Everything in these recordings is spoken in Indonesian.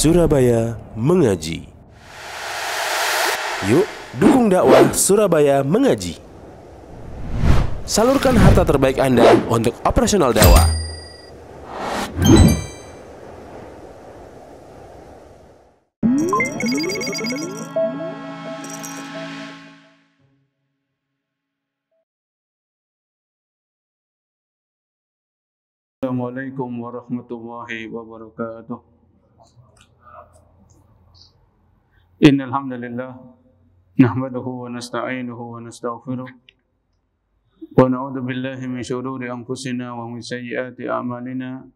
Surabaya Mengaji. Yuk, dukung dakwah Surabaya Mengaji. Salurkan harta terbaik Anda untuk operasional dakwah. Assalamualaikum warahmatullahi wabarakatuh. Innal hamdalillah nahmaduhu wa nasta'inuhu wa nastaghfiruh wa na'udzu billahi min shururi anfusina wa min sayyiati a'malina.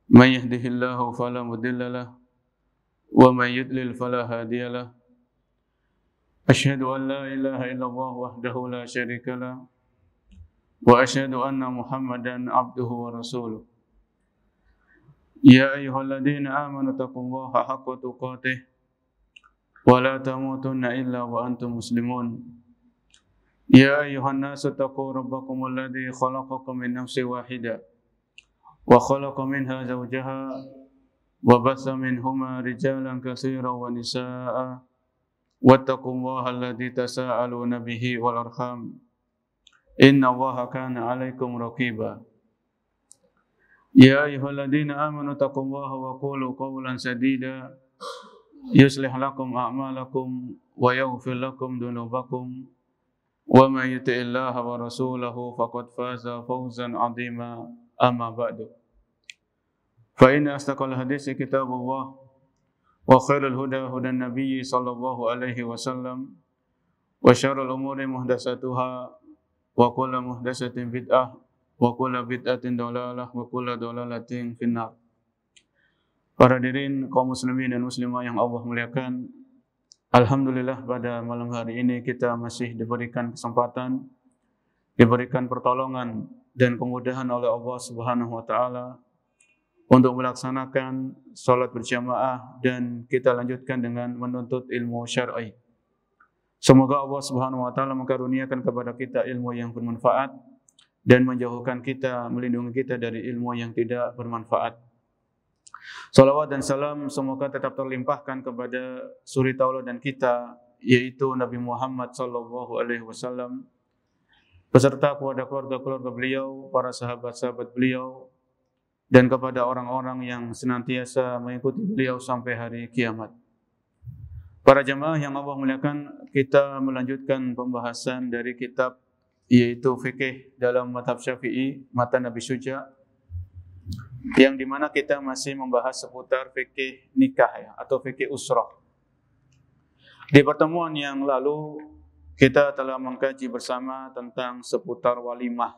May yahdihillahu fala mudilla lahu wa may yudlil fala hadiya lahu. Asyhadu an la ilaha illallah wahdahu la syarika lahu wa asyhadu anna Muhammadan abduhu wa rasuluh. Ya ayyuhalladzina amanu taqullaha haqqa tuqatih wa la tamutunna illa wa antum muslimun. Ya ayyuhan nasu taqu rabbakumul ladzi khalaqakum min nafsin wahidah wa khalaqa minha zawjaha wa bassa minhuma rijalan katsiran wa nisaa'a wattaqullaha alladzi tasaaluna bihi wal arham. Inna Allaha kana 'alaikum raqiba. Ya ayyuhalladzina amanu taqullaha wa qulu qawlan sadida yuslih lakum a'malakum wa yaghfir lakum dhunubakum wa may yuti'illaha wa rasulahu faqad faza fawzan 'azima. Amma ba'du. Fa inna asdaqal haditsi kitabullah wa khairal huda hudan nabiyyi sallallahu alaihi wasallam wa syarrul umuri muhdatsatuha wa kullu muhdatsatin bid'ah wa kullu bid'atin dhalalah wa kullu dhalalatin finnar. Para hadirin kaum muslimin dan muslimah yang Allah muliakan, alhamdulillah pada malam hari ini kita masih diberikan kesempatan, diberikan pertolongan dan kemudahan oleh Allah Subhanahu wa taala untuk melaksanakan salat berjamaah dan kita lanjutkan dengan menuntut ilmu syar'i. Semoga Allah Subhanahu wa taala mengkaruniakan kepada kita ilmu yang bermanfaat dan menjauhkan kita, melindungi kita dari ilmu yang tidak bermanfaat. Salawat dan salam semoga tetap terlimpahkan kepada suri tauladan kita, yaitu Nabi Muhammad sallallahu alaihi wasallam, beserta kepada keluarga-keluarga beliau, para sahabat-sahabat beliau, dan kepada orang-orang yang senantiasa mengikuti beliau sampai hari kiamat. Para jamaah yang Allah muliakan, kita melanjutkan pembahasan dari kitab yaitu fikih dalam mazhab Syafi'i, Matan Nabi Syuja, yang dimana kita masih membahas seputar fikih nikah ya, atau fikih usrah. Di pertemuan yang lalu kita telah mengkaji bersama tentang seputar walimah,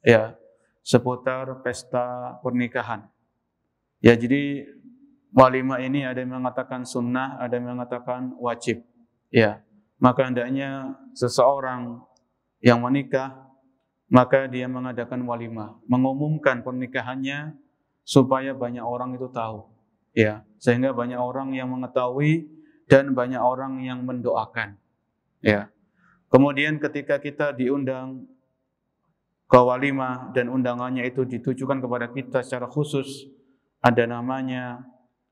ya, seputar pesta pernikahan. Ya, jadi walimah ini ada yang mengatakan sunnah, ada yang mengatakan wajib. Ya, maka hendaknya seseorang yang menikah, maka dia mengadakan walimah, mengumumkan pernikahannya supaya banyak orang itu tahu. Ya, sehingga banyak orang yang mengetahui dan banyak orang yang mendoakan. Ya. Kemudian ketika kita diundang ke walimah dan undangannya itu ditujukan kepada kita secara khusus, ada namanya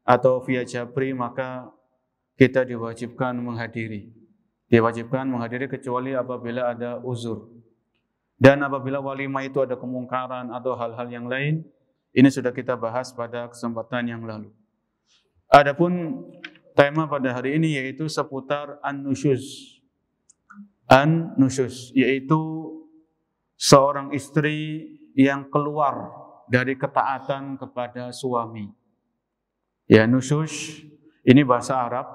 atau via jabri, maka kita diwajibkan menghadiri. Diwajibkan menghadiri kecuali apabila ada uzur. Dan apabila walimah itu ada kemungkaran atau hal-hal yang lain, ini sudah kita bahas pada kesempatan yang lalu. Adapun tema pada hari ini yaitu seputar an-nusyuz. An-nusyuz yaitu seorang istri yang keluar dari ketaatan kepada suami. Ya, nusyuz ini bahasa Arab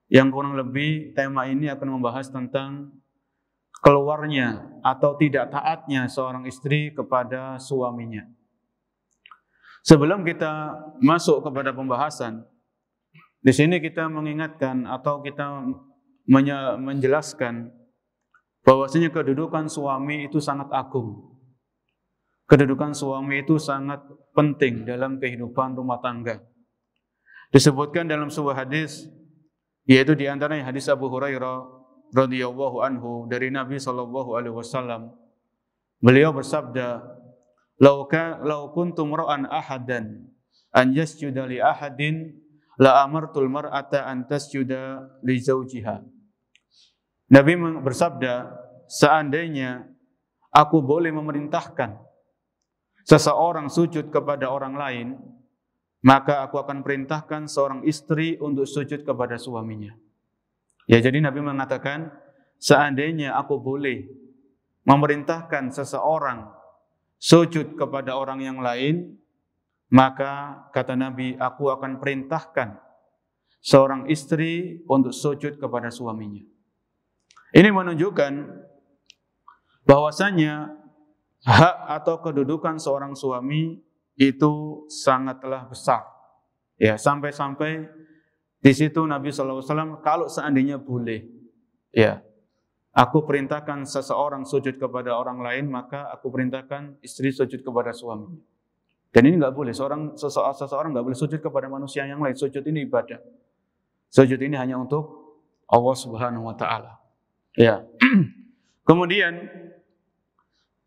yang kurang lebih tema ini akan membahas tentang keluarnya atau tidak taatnya seorang istri kepada suaminya. Sebelum kita masuk kepada pembahasan, di sini kita mengingatkan atau kita menjelaskan bahwasanya kedudukan suami itu sangat agung. Kedudukan suami itu sangat penting dalam kehidupan rumah tangga. Disebutkan dalam sebuah hadis, yaitu di antaranya hadis Abu Hurairah radhiyallahu anhu dari Nabi sallallahu alaihi wasallam. Beliau bersabda, "Lau kuntum ra'an ahadan an yasjuda li ahadin la amartul mar'ata an tasjuda li zawjiha. Nabi bersabda, seandainya aku boleh memerintahkan seseorang sujud kepada orang lain, maka aku akan perintahkan seorang istri untuk sujud kepada suaminya. Ya, jadi Nabi mengatakan, seandainya aku boleh memerintahkan seseorang sujud kepada orang yang lain, maka kata Nabi, aku akan perintahkan seorang istri untuk sujud kepada suaminya. Ini menunjukkan bahwasanya hak atau kedudukan seorang suami itu sangatlah besar. Ya, sampai-sampai di situ Nabi SAW, kalau seandainya boleh, ya, aku perintahkan seseorang sujud kepada orang lain, maka aku perintahkan istri sujud kepada suaminya. Dan ini nggak boleh, seseorang nggak boleh sujud kepada manusia yang lain. Sujud ini ibadah. Sujud ini hanya untuk Allah Subhanahu Wa Taala. Ya. Kemudian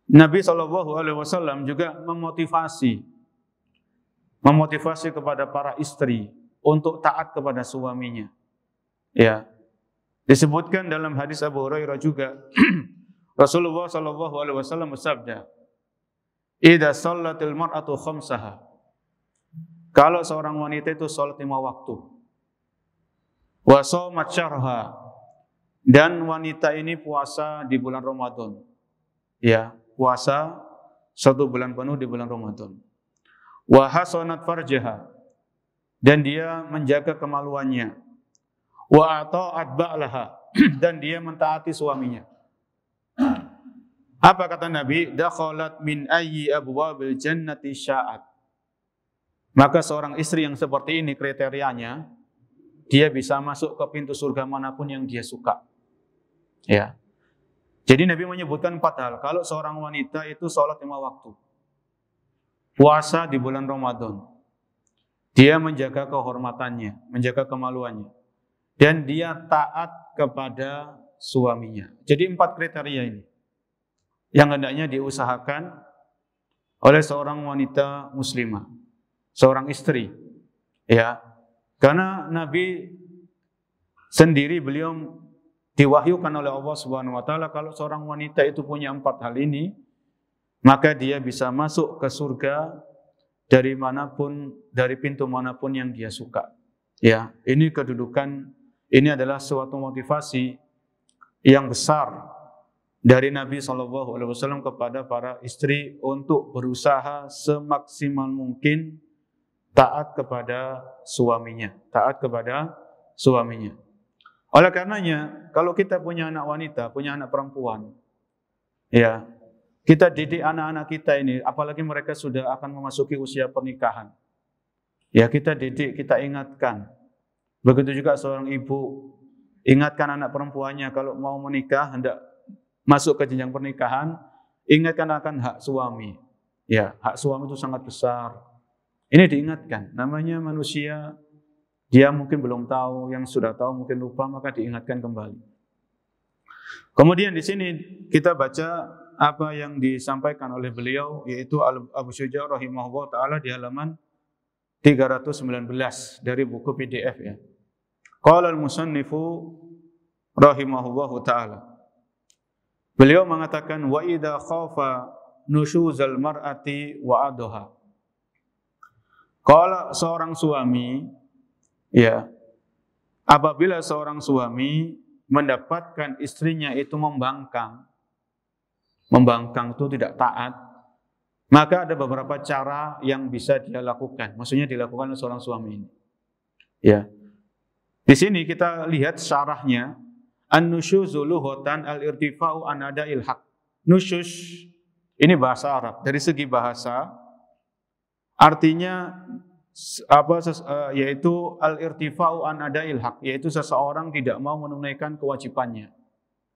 Nabi SAW juga memotivasi kepada para istri untuk taat kepada suaminya. Ya, disebutkan dalam hadis Abu Hurairah juga, Rasulullah SAW bersabda, "Idza shallatil mar'atu khamsaha." Kalau seorang wanita itu salat 5 waktu, wa shamat syahraha, dan wanita ini puasa di bulan Ramadan. Ya, puasa 1 bulan penuh di bulan Ramadan. Wa hasanat farjaha, dan dia menjaga kemaluannya. Wa ata'at ba'laha, dan dia mentaati suaminya. Apa kata Nabi? Dakhalat min ayyi abwabil jannati sya'at. Maka seorang istri yang seperti ini kriterianya, dia bisa masuk ke pintu surga manapun yang dia suka. Ya. Jadi Nabi menyebutkan 4 hal. Kalau seorang wanita itu sholat 5 waktu, puasa di bulan Ramadan, dia menjaga kehormatannya, menjaga kemaluannya, dan dia taat kepada suaminya. Jadi 4 kriteria ini yang hendaknya diusahakan oleh seorang wanita muslimah, seorang istri. Ya, karena Nabi sendiri, beliau diwahyukan oleh Allah Subhanahu Wa Taala, kalau seorang wanita itu punya 4 hal ini, maka dia bisa masuk ke surga dari manapun, dari pintu manapun yang dia suka. Ya, ini kedudukan, ini adalah suatu motivasi yang besar dari Nabi SAW kepada para istri untuk berusaha semaksimal mungkin taat kepada suaminya, taat kepada suaminya. Oleh karenanya, kalau kita punya anak wanita, punya anak perempuan, ya, kita didik anak-anak kita ini, apalagi mereka sudah akan memasuki usia pernikahan. Ya, kita didik, kita ingatkan. Begitu juga seorang ibu, ingatkan anak perempuannya kalau mau menikah, hendak masuk ke jenjang pernikahan, ingatkan akan hak suami. Ya, hak suami itu sangat besar. Ini diingatkan. Namanya manusia, dia mungkin belum tahu, yang sudah tahu mungkin lupa, maka diingatkan kembali. Kemudian di sini kita baca apa yang disampaikan oleh beliau, yaitu Abu Syuja' rahimahullah ta'ala di halaman 319 dari buku PDF, ya. Qala al-musannifu rahimahullah ta'ala. Beliau mengatakan, wa idza khafa nusyuzal mar'ati wa adoha. Kalau seorang suami, ya, apabila seorang suami mendapatkan istrinya itu membangkang itu tidak taat, maka ada beberapa cara yang bisa dia lakukan. Maksudnya dilakukan oleh seorang suami ini. Ya. Di sini kita lihat syarahnya, an-nusyuzu lughatan al-irtifa'u an ada'il haq. Nusyuz ini bahasa Arab. Dari segi bahasa artinya yaitu al-irtifa'u an ada'il haq, yaitu seseorang tidak mau menunaikan kewajibannya.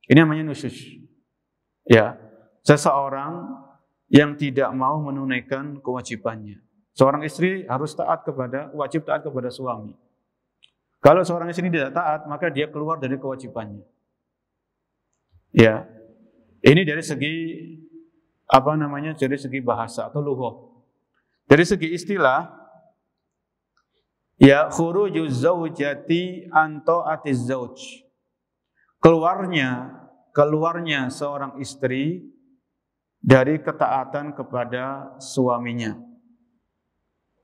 Ini namanya nusyuz. Ya, seseorang yang tidak mau menunaikan kewajibannya. Seorang istri harus wajib taat kepada suami. Kalau seorang istri tidak taat, maka dia keluar dari kewajibannya. Ya, ini dari segi dari segi bahasa atau lughah. Dari segi istilah, Ya, khurujuz zaujati an ta'atiz zauj. Keluarnya seorang istri dari ketaatan kepada suaminya.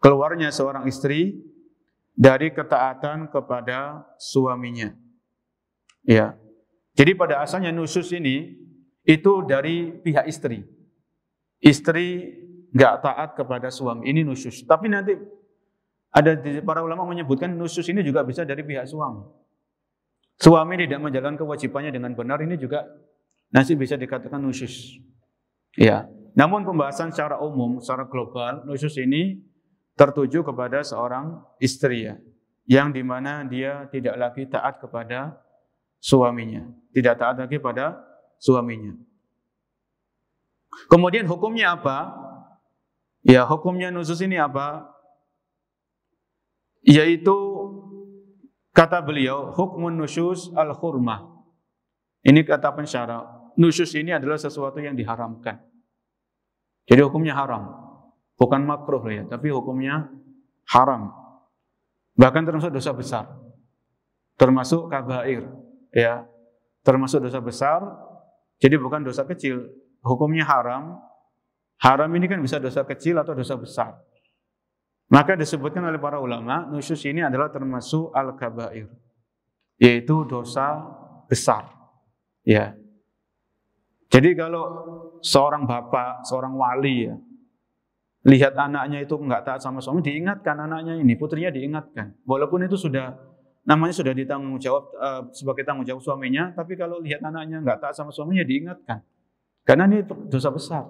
Keluarnya seorang istri dari ketaatan kepada suaminya. Ya. Jadi pada asalnya nusyuz ini itu dari pihak istri. Istri nggak taat kepada suami, ini nusyuz. Tapi nanti ada para ulama menyebutkan nusyuz ini juga bisa dari pihak suami. Suami tidak menjalankan kewajibannya dengan benar, ini juga nanti bisa dikatakan nusyuz. Ya. Namun pembahasan secara umum, secara global, nusyuz ini tertuju kepada seorang istri ya, yang dimana dia tidak lagi taat kepada suaminya, tidak taat lagi pada suaminya. Kemudian hukumnya apa? Ya, hukumnya nusyuz ini apa? Yaitu kata beliau, hukmun nusyuz al-hurmah. Ini kata pensyarah. Nusyuz ini adalah sesuatu yang diharamkan. Jadi hukumnya haram. Bukan makruh ya, tapi hukumnya haram. Bahkan termasuk dosa besar. Termasuk kabair, ya. Termasuk dosa besar. Jadi bukan dosa kecil. Hukumnya haram. Haram ini kan bisa dosa kecil atau dosa besar. Maka disebutkan oleh para ulama, nusyuz ini adalah termasuk al-kabair, yaitu dosa besar. Ya. Jadi kalau seorang bapak, seorang wali ya, lihat anaknya itu enggak taat sama suami, diingatkan anaknya ini, putrinya diingatkan. Walaupun itu sudah namanya sudah ditanggung jawab sebagai tanggung jawab suaminya, tapi kalau lihat anaknya enggak taat sama suaminya diingatkan. Karena ini dosa besar.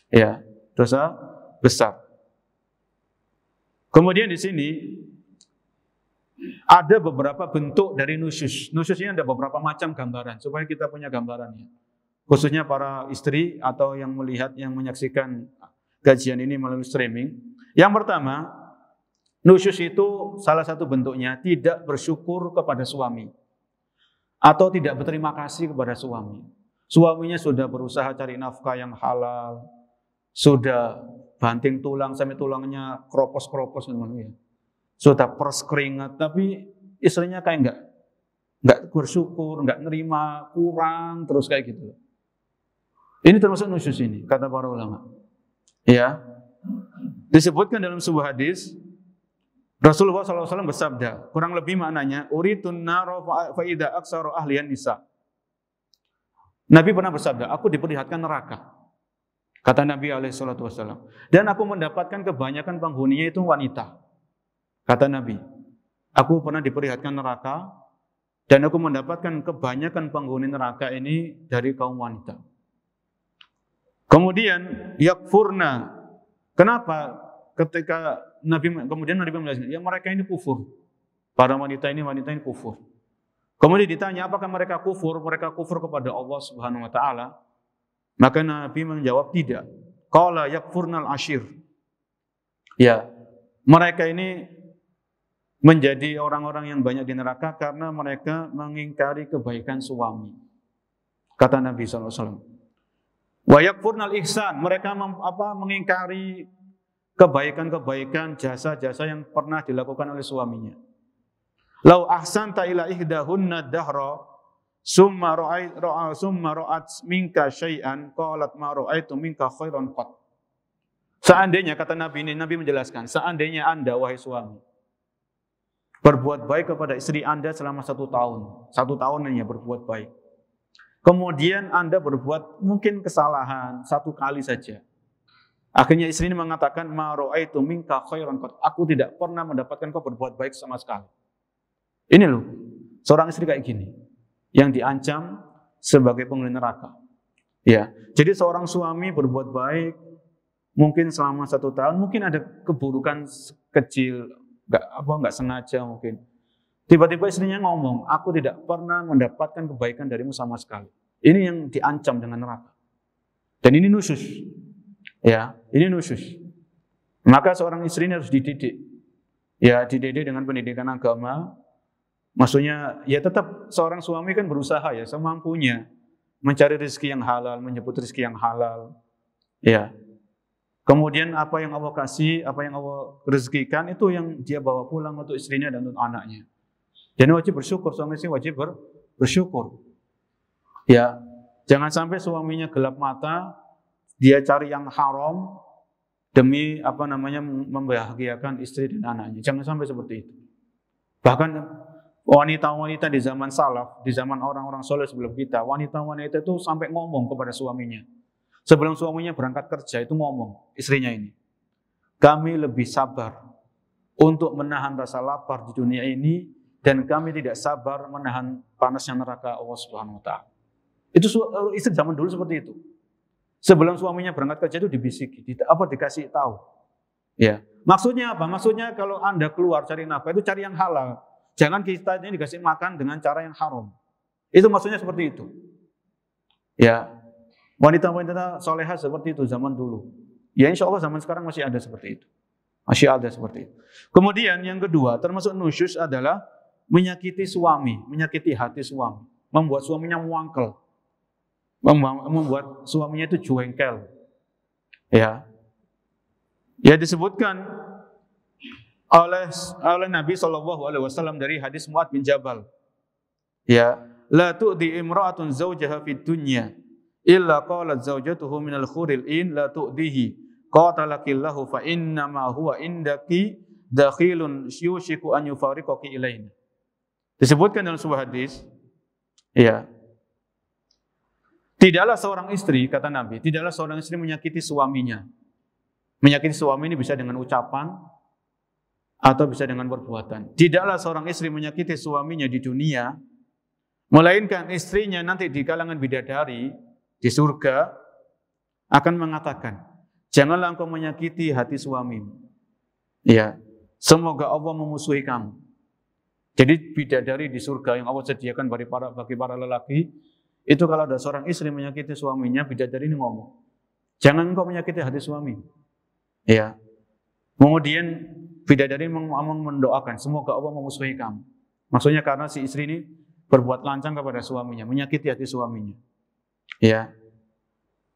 Ya, dosa besar. Kemudian di sini ada beberapa bentuk dari nusyuz. Nusyuz ini ada beberapa macam gambaran supaya kita punya gambarannya. Khususnya para istri atau yang melihat, yang menyaksikan kajian ini melalui streaming. Yang pertama, nusyuz itu salah satu bentuknya tidak bersyukur kepada suami atau tidak berterima kasih kepada suami. Suaminya sudah berusaha cari nafkah yang halal, sudah banting tulang sampai tulangnya kropos-kropos ya. Sudah peres keringat, tapi istrinya kayak enggak bersyukur, enggak nerima, kurang terus kayak gitu. Ini termasuk nusyuz ini, kata para ulama. Ya. Disebutkan dalam sebuah hadis, Rasulullah SAW bersabda, kurang lebih maknanya, uritun naro fa idza aksaru ahliyan nisa. Nabi pernah bersabda, aku diperlihatkan neraka. Kata Nabi SAW. Dan aku mendapatkan kebanyakan penghuninya itu wanita. Kata Nabi, aku pernah diperlihatkan neraka, dan aku mendapatkan kebanyakan penghuni neraka ini dari kaum wanita. Kemudian, yakfurna. Kenapa? Ketika Nabi menjelaskan, ya mereka ini kufur. Para wanita ini kufur. Kemudian ditanya, apakah mereka kufur? Mereka kufur kepada Allah Subhanahu wa Ta'ala. Maka Nabi menjawab tidak. Qala yakfurnal ashir. Ya, mereka ini menjadi orang-orang yang banyak di neraka karena mereka mengingkari kebaikan suami. Kata Nabi SAW. Wa yakfurnal ihsan. Mereka mengingkari kebaikan-kebaikan, jasa-jasa yang pernah dilakukan oleh suaminya. Lau ahsanta ila ihdahunna dahra summa ra'at minka syai'an qalat ma ra'aitu minka khairan qat. Seandainya, kata Nabi ini, Nabi menjelaskan, seandainya Anda, wahai suami, berbuat baik kepada istri Anda selama 1 tahun. 1 tahun hanya berbuat baik. Kemudian Anda berbuat mungkin kesalahan 1 kali saja. Akhirnya istri ini mengatakan, ma ra'aitu minka khairan qat. Aku tidak pernah mendapatkan kau berbuat baik sama sekali. Ini loh, seorang istri kayak gini, yang diancam sebagai penghuni neraka. Ya, jadi seorang suami berbuat baik, mungkin selama 1 tahun, mungkin ada keburukan kecil, nggak sengaja mungkin. Tiba-tiba istrinya ngomong, aku tidak pernah mendapatkan kebaikan darimu sama sekali. Ini yang diancam dengan neraka. Dan ini nusyuz. Ya, ini nusyuz. Maka seorang istri ini harus dididik. Ya, dididik dengan pendidikan agama. Maksudnya, ya tetap seorang suami kan berusaha ya semampunya mencari rezeki yang halal, menyebut rezeki yang halal. Ya. Kemudian apa yang Allah kasih, apa yang Allah rezekikan itu yang dia bawa pulang untuk istrinya dan untuk anaknya. Jadi wajib bersyukur, suami istri wajib bersyukur. Ya, jangan sampai suaminya gelap mata, dia cari yang haram demi membahagiakan istri dan anaknya. Jangan sampai seperti itu. Bahkan wanita-wanita di zaman salaf, di zaman orang-orang soleh sebelum kita, wanita-wanita itu sampai ngomong kepada suaminya. Sebelum suaminya berangkat kerja itu ngomong, istrinya ini, kami lebih sabar untuk menahan rasa lapar di dunia ini dan kami tidak sabar menahan panasnya neraka Allah Subhanahu wa taala. Itu istri zaman dulu seperti itu. Sebelum suaminya berangkat kerja itu dibisiki, dikasih tahu. Ya, maksudnya apa? Maksudnya kalau Anda keluar cari nafkah itu cari yang halal. Jangan kita ini dikasih makan dengan cara yang haram. Itu maksudnya seperti itu. Ya. Wanita-wanita solehah seperti itu zaman dulu. Ya insya Allah zaman sekarang masih ada seperti itu. Masih ada seperti itu. Kemudian yang kedua termasuk nusyus adalah menyakiti suami, menyakiti hati suami. Membuat suaminya muangkel. Membuat suaminya itu jengkel. Ya. Ya disebutkan oleh Nabi SAW dari hadis Mu'adz bin Jabal. Ya. La tu'di imra'atun zawjaha fid dunya. Illa qalat zawjatuhu minal khuril in la tu'dihi qatalakillahu fa inna ma huwa indaki dakhilun yushiku an yufariqaki ilaina. Disebutkan dalam sebuah hadis, ya. Tidaklah seorang istri, kata Nabi, tidaklah seorang istri menyakiti suaminya. Menyakiti suami ini bisa dengan ucapan atau bisa dengan perbuatan. Tidaklah seorang istri menyakiti suaminya di dunia, melainkan istrinya nanti di kalangan bidadari di surga akan mengatakan, janganlah engkau menyakiti hati suamimu. Ya, semoga Allah memusuhi kamu. Jadi bidadari di surga yang Allah sediakan bagi para lelaki, itu kalau ada seorang istri menyakiti suaminya, bidadari ini ngomong, jangan engkau menyakiti hati suami. Ya. Kemudian bidadari mendoakan, semoga Allah memusuhi kamu. Maksudnya karena si istri ini berbuat lancang kepada suaminya, menyakiti hati suaminya. Ya.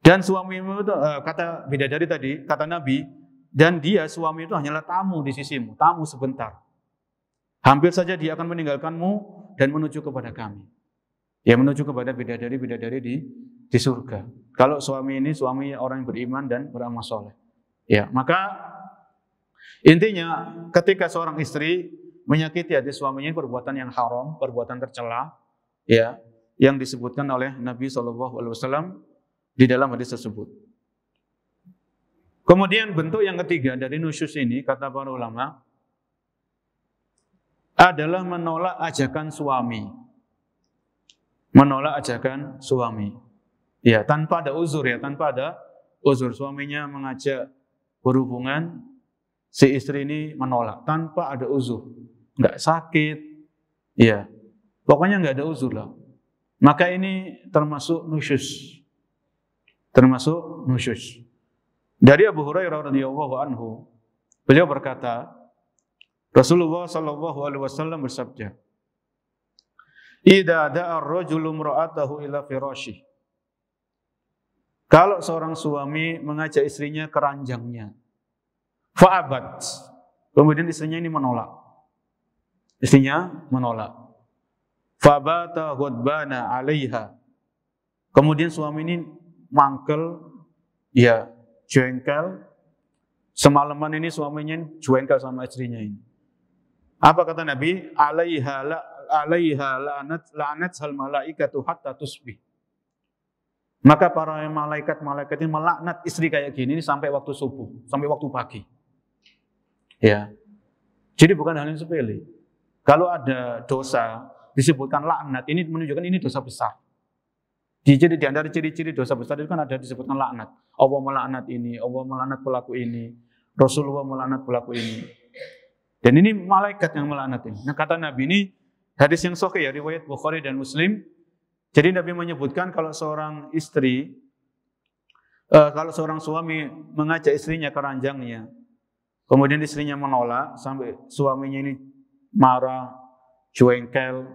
Dan suamimu itu kata bidadari tadi, kata Nabi, dan dia suami itu hanyalah tamu di sisimu, tamu sebentar. Hampir saja dia akan meninggalkanmu dan menuju kepada kami. Ya menuju kepada bidadari-bidadari di surga. Kalau suami ini suami orang yang beriman dan beramal soleh. Ya, maka intinya ketika seorang istri menyakiti hati suaminya perbuatan yang haram, perbuatan tercela, ya, yang disebutkan oleh Nabi SAW di dalam hadis tersebut. Kemudian bentuk yang ketiga dari nusyus ini, kata para ulama, adalah menolak ajakan suami. Menolak ajakan suami. Ya, tanpa ada uzur ya, tanpa ada uzur. Suaminya mengajak berhubungan, si istri ini menolak tanpa ada uzur. Enggak sakit, ya. Pokoknya enggak ada uzur lah. Maka ini termasuk nusyus. Termasuk nusyus. Dari Abu Hurairah radhiyallahu anhu, beliau berkata, Rasulullah sallallahu alaihi wasallam bersabda, "Idza da'a ar-rajulu imra'atahu ila firasyi." Kalau seorang suami mengajak istrinya ke ranjangnya, fa'abat. Kemudian istrinya ini menolak. Istrinya menolak. Fabata ghadbana 'alaiha. Kemudian suami ini mangkel, ya, jengkel. Semalaman ini suaminya jengkel sama istrinya ini. Apa kata Nabi? Alaiha la'anat hal malaikatu hatta tusbih. Maka para malaikat ini melaknat istri kayak gini sampai waktu subuh, sampai waktu pagi. Ya. Jadi bukan hal yang sepele. Kalau ada dosa disebutkan laknat, ini menunjukkan ini dosa besar. Jadi di antara ciri-ciri dosa besar itu kan ada disebutkan laknat. Allah melaknat ini, Allah melaknat pelaku ini, Rasulullah melaknat pelaku ini. Dan ini malaikat yang melaknat ini. Nah, kata Nabi ini hadis yang sahih ya, riwayat Bukhari dan Muslim. Jadi Nabi menyebutkan kalau seorang istri, kalau seorang suami mengajak istrinya ke ranjangnya, kemudian istrinya menolak sampai suaminya ini marah, jengkel,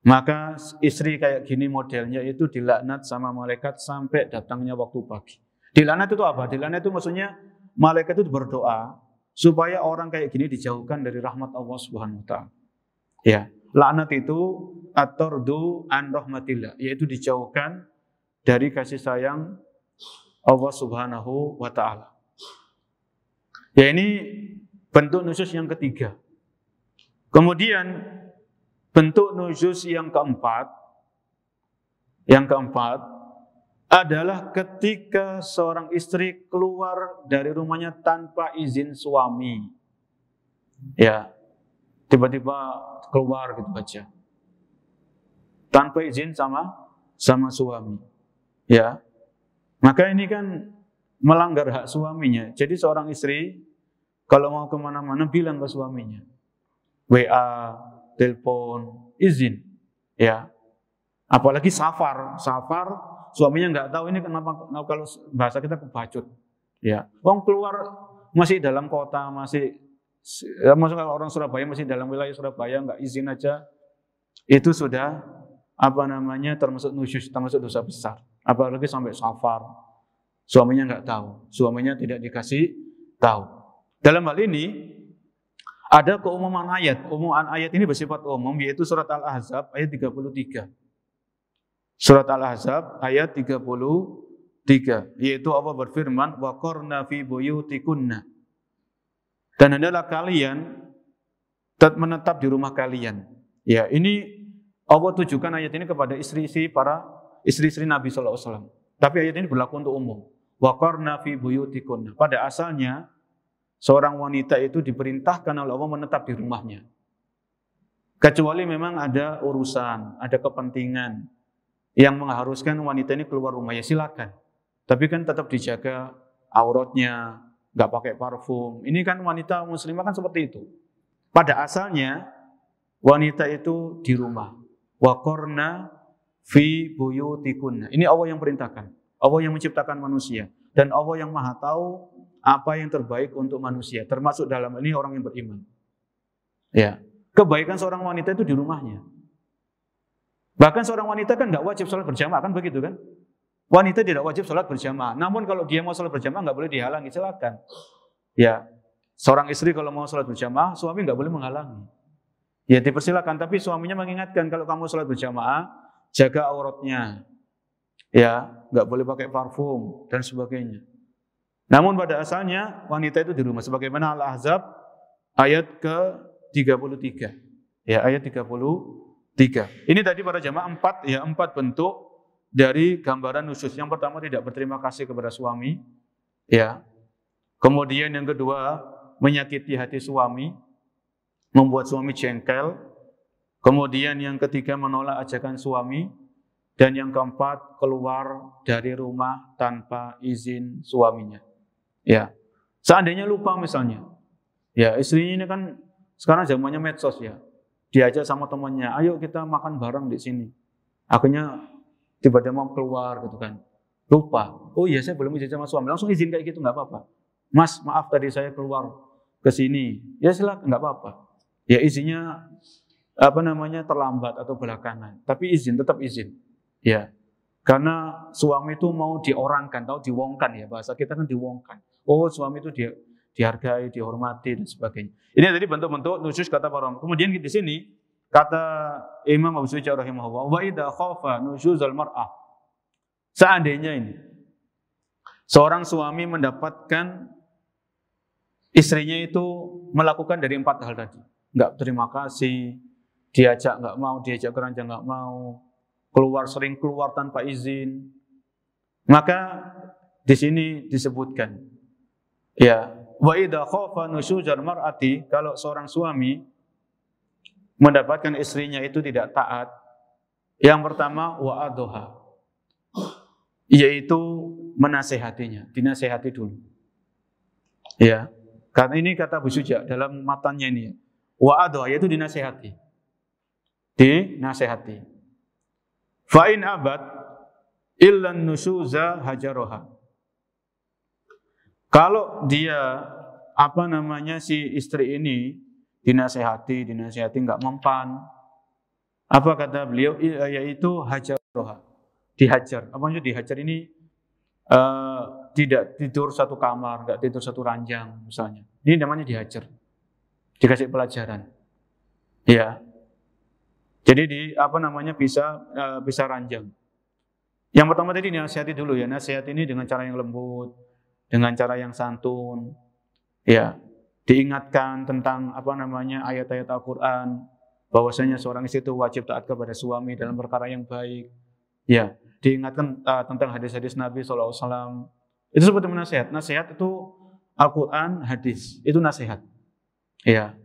maka istri kayak gini modelnya itu dilaknat sama malaikat sampai datangnya waktu pagi. Dilaknat itu apa? Dilaknat itu maksudnya malaikat itu berdoa supaya orang kayak gini dijauhkan dari rahmat Allah Subhanahu wa taala. Ya, laknat itu at-tardu an rahmatillah, yaitu dijauhkan dari kasih sayang Allah Subhanahu wa taala. Ya, ini bentuk nusyuz yang ketiga. Kemudian bentuk nusyuz yang keempat adalah ketika seorang istri keluar dari rumahnya tanpa izin suami. Ya, tiba-tiba keluar gitu aja. Tanpa izin sama suami. Ya. Maka ini kan melanggar hak suaminya. Jadi seorang istri kalau mau kemana-mana bilang ke suaminya. WA, telepon, izin. Ya. Apalagi safar, suaminya nggak tahu ini kenapa, kalau bahasa kita kebacut. Ya, wong keluar masih dalam kota, maksudnya kalau orang Surabaya masih dalam wilayah Surabaya nggak izin aja, itu sudah termasuk nusyuz, termasuk dosa besar. Apalagi sampai safar, suaminya nggak tahu, suaminya tidak dikasih tahu. Dalam hal ini ada keumuman ayat. Umuman ayat ini bersifat umum, yaitu surat Al-Ahzab ayat 33. Surat Al-Ahzab ayat 33, yaitu Allah berfirman, wa qarna fi buyutikunna. Dan hendaklah kalian menetap di rumah kalian. Ya, ini Allah tujukan ayat ini kepada istri-istri Nabi sallallahu alaihi wasallam. Tapi ayat ini berlaku untuk umum. Wa qarna fi buyutikunna. Pada asalnya seorang wanita itu diperintahkan oleh Allah menetap di rumahnya. Kecuali memang ada urusan, ada kepentingan yang mengharuskan wanita ini keluar rumah, ya silakan. Tapi kan tetap dijaga auratnya, nggak pakai parfum. Ini kan wanita muslimah kan seperti itu. Pada asalnya wanita itu di rumah. Wa qarna fi buyutikunna. Ini Allah yang perintahkan. Allah yang menciptakan manusia dan Allah yang Maha tahu apa yang terbaik untuk manusia, termasuk dalam ini orang yang beriman. Ya, kebaikan seorang wanita itu di rumahnya. Bahkan seorang wanita kan nggak wajib sholat berjamaah, kan begitu kan? Wanita tidak wajib sholat berjamaah. Namun kalau dia mau sholat berjamaah nggak boleh dihalangi, silakan. Ya, seorang istri kalau mau sholat berjamaah, suami nggak boleh menghalangi. Ya dipersilakan, tapi suaminya mengingatkan kalau kamu sholat berjamaah, jaga auratnya. Ya, nggak boleh pakai parfum dan sebagainya. Namun pada asalnya wanita itu di rumah, sebagaimana Al-Ahzab ayat ke-33. Ya, ayat 33. Ini tadi para jamaah empat bentuk dari gambaran nusyuz. Yang pertama, tidak berterima kasih kepada suami. Ya. Kemudian yang kedua, menyakiti hati suami, membuat suami jengkel. Kemudian yang ketiga, menolak ajakan suami. Dan yang keempat, keluar dari rumah tanpa izin suaminya. Ya. Seandainya lupa misalnya. Ya, istrinya ini kan sekarang zamannya medsos ya. Diajak sama temannya, ayo kita makan bareng di sini. Akhirnya tiba-tiba mau keluar gitu kan. Lupa. Oh iya, saya belum izin sama suami. Langsung izin kayak gitu, nggak apa-apa. Mas, maaf tadi saya keluar ke sini. Ya silakan, nggak apa-apa. Ya izinnya terlambat atau belakangan. Tapi tetap izin. Ya. Karena suami itu mau diorangkan, tahu diwongkan ya. Bahasa kita kan diwongkan. Oh, suami itu dihargai, dihormati dan sebagainya. Ini tadi bentuk-bentuk nusyuz kata para ulama. Kemudian di sini kata Imam Abu Syuja rahimahullah, wa idza khafa nusyuzal mar'ah. Seandainya ini seorang suami mendapatkan istrinya itu melakukan dari 4 hal tadi. Enggak terima kasih, diajak enggak mau, diajak keranjang enggak mau, sering keluar tanpa izin. Maka di sini disebutkan ya, wa idza khafa nusyuzal mar'ati, kalau seorang suami mendapatkan istrinya itu tidak taat, yang pertama wa'adha, yaitu menasehatinya, dinasehati dulu. Ya, karena ini kata Abu Syuja dalam matanya ini, wa'adha yaitu dinasehati. Dinasehati. Fa in abad illan nusyuza hajaroha. Kalau dia si istri ini dinasehati nggak mempan, apa kata beliau, yaitu hajaroha, dihajar. Apa maksud dihajar ini? tidak tidur satu kamar, nggak tidur satu ranjang misalnya. Ini namanya dihajar, dikasih pelajaran. Ya, jadi bisa ranjang. Yang pertama tadi nasihati dulu ya, nasihat ini dengan cara yang lembut, dengan cara yang santun, ya, diingatkan tentang ayat-ayat Al-Quran, bahwasanya seorang istri itu wajib taat kepada suami dalam perkara yang baik, ya, diingatkan tentang hadis-hadis Nabi SAW. Itu seperti nasihat. Nasihat itu Al-Quran, hadis, itu nasihat, ya.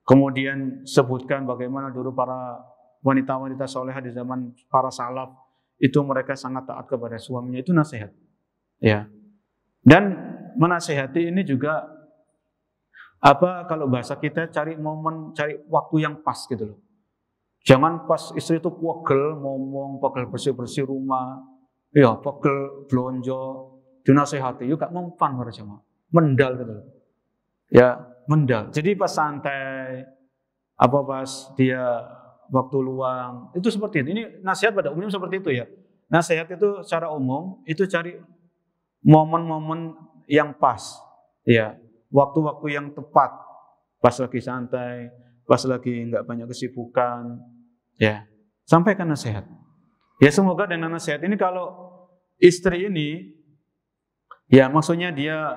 Kemudian sebutkan bagaimana dulu para wanita-wanita solehah di zaman para salaf itu mereka sangat taat kepada suaminya, itu nasihat. Ya. Dan menasihati ini juga kalau bahasa kita cari momen, cari waktu yang pas gitu loh. Jangan pas istri itu pegel ngomong, pegel bersih-bersih rumah, ya pegel blonjo, dinasihati juga mempan para jemaah. Mendal gitu loh. Ya, mendal. Jadi pas santai, pas dia waktu luang, itu seperti itu. Ini nasihat pada umumnya seperti itu ya. Nasihat itu secara umum itu cari momen-momen yang pas, ya, waktu-waktu yang tepat, pas lagi santai, pas lagi nggak banyak kesibukan, ya, sampaikan nasihat. Ya semoga dengan nasihat ini kalau istri ini, ya maksudnya dia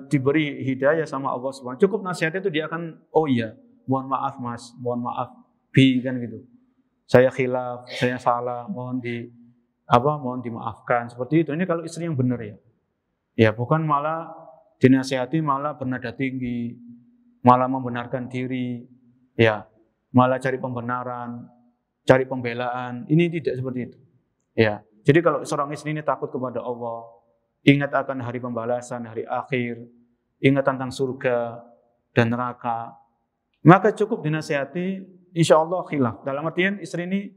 diberi hidayah sama Allah SWT, cukup nasihat itu dia akan, oh iya, mohon maaf mas, mohon maaf bi, kan gitu. Saya khilaf, saya salah, mohon dimaafkan, seperti itu. Ini kalau istri yang benar ya. Ya, bukan malah dinasihati malah bernada tinggi, malah membenarkan diri, ya, malah cari pembenaran, cari pembelaan. Ini tidak seperti itu. Ya. Jadi kalau seorang istri ini takut kepada Allah, ingat akan hari pembalasan, hari akhir, ingat tentang surga dan neraka, maka cukup dinasihati, insya Allah khilaf. Dalam artian istri ini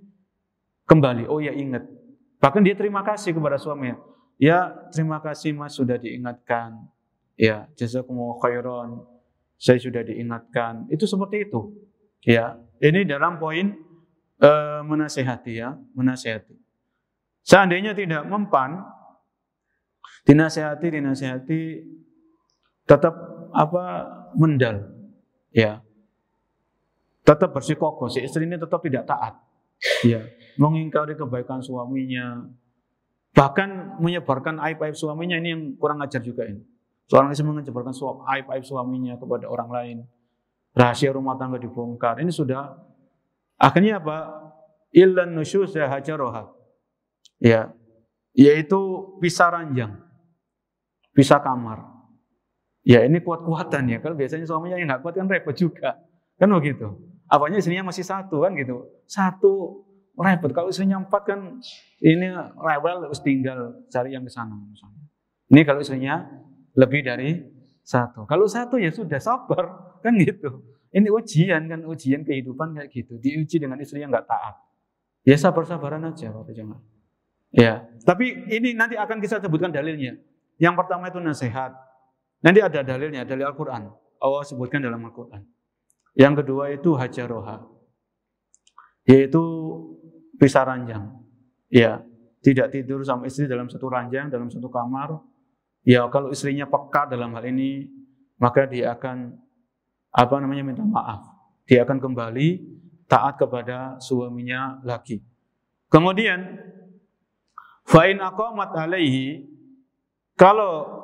kembali, oh ya ingat. Bahkan dia terima kasih kepada suaminya. Ya terima kasih mas sudah diingatkan. Ya jazakumullah khairan, saya sudah diingatkan. Itu seperti itu. Ya, ini dalam poin menasihati ya, menasihati. Seandainya tidak mempan, dinasihati tetap mendal, ya, tetap bersikukuh. Si istri ini tetap tidak taat, ya, mengingkari kebaikan suaminya, bahkan menyebarkan aib-aib suaminya. Ini yang kurang ajar juga ini. Seorang istri menyebarkan aib-aib suaminya kepada orang lain, rahasia rumah tangga dibongkar. Ini sudah akhirnya Illan nusyuza hajaroha, ya, yaitu pisah ranjang, pisah kamar. Ya ini kuat-kuatan ya. Kalau biasanya suaminya yang nggak kuat kan repot juga, kan begitu. Apanya istrinya masih satu kan gitu, satu repot. Kalau istrinya 4 kan ini rewel, harus tinggal cari yang ke sana misalnya. Ini kalau istrinya lebih dari 1. Kalau 1 ya sudah sabar kan gitu. Ini ujian kan, ujian kehidupan kayak gitu. Diuji dengan istri yang nggak taat. Ya sabar-sabaran aja Bapak Jemaah. Ya, tapi ini nanti akan kita sebutkan dalilnya. Yang pertama itu nasihat. Nanti ada dalilnya, dalil Al-Quran. Allah sebutkan dalam Al-Quran. Yang kedua itu hajaroha, yaitu pisah ranjang. Ya, tidak tidur sama istri dalam satu ranjang, dalam satu kamar. Ya, kalau istrinya peka dalam hal ini, maka dia akan minta maaf. Dia akan kembali taat kepada suaminya lagi. Kemudian fa'in aqamat alaihi, kalau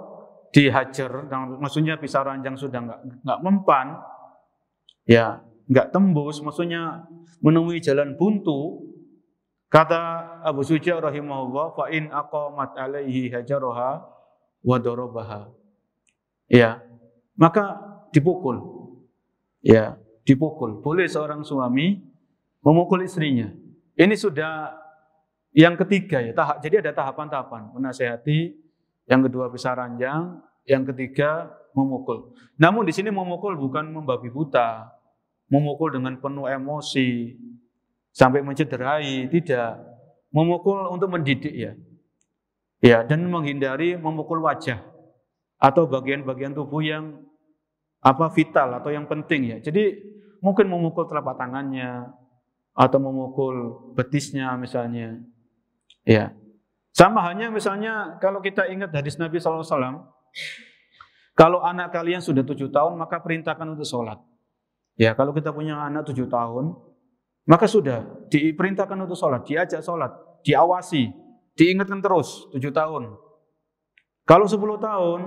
dihajar, maksudnya pisah ranjang sudah nggak mempan, ya nggak tembus, maksudnya menemui jalan buntu. Kata Abu Suja rahimahullah, fa'in aqamat alaihi hajaroha wa dorobaha, ya maka dipukul, ya dipukul. Boleh seorang suami memukul istrinya. Ini sudah yang ketiga ya. Jadi ada tahapan-tahapan, menasihati, yang kedua pisah ranjang, yang ketiga memukul. Namun di sini memukul bukan membabi buta, memukul dengan penuh emosi sampai mencederai, tidak. Memukul untuk mendidik ya. Ya, dan menghindari memukul wajah atau bagian-bagian tubuh yang vital atau yang penting ya. Jadi mungkin memukul telapak tangannya atau memukul betisnya misalnya. Ya. Sama hanya misalnya kalau kita ingat hadis Nabi SAW, kalau anak kalian sudah 7 tahun, maka perintahkan untuk sholat. Ya, kalau kita punya anak 7 tahun, maka sudah diperintahkan untuk sholat, diajak sholat, diawasi, diingatkan terus 7 tahun. Kalau 10 tahun,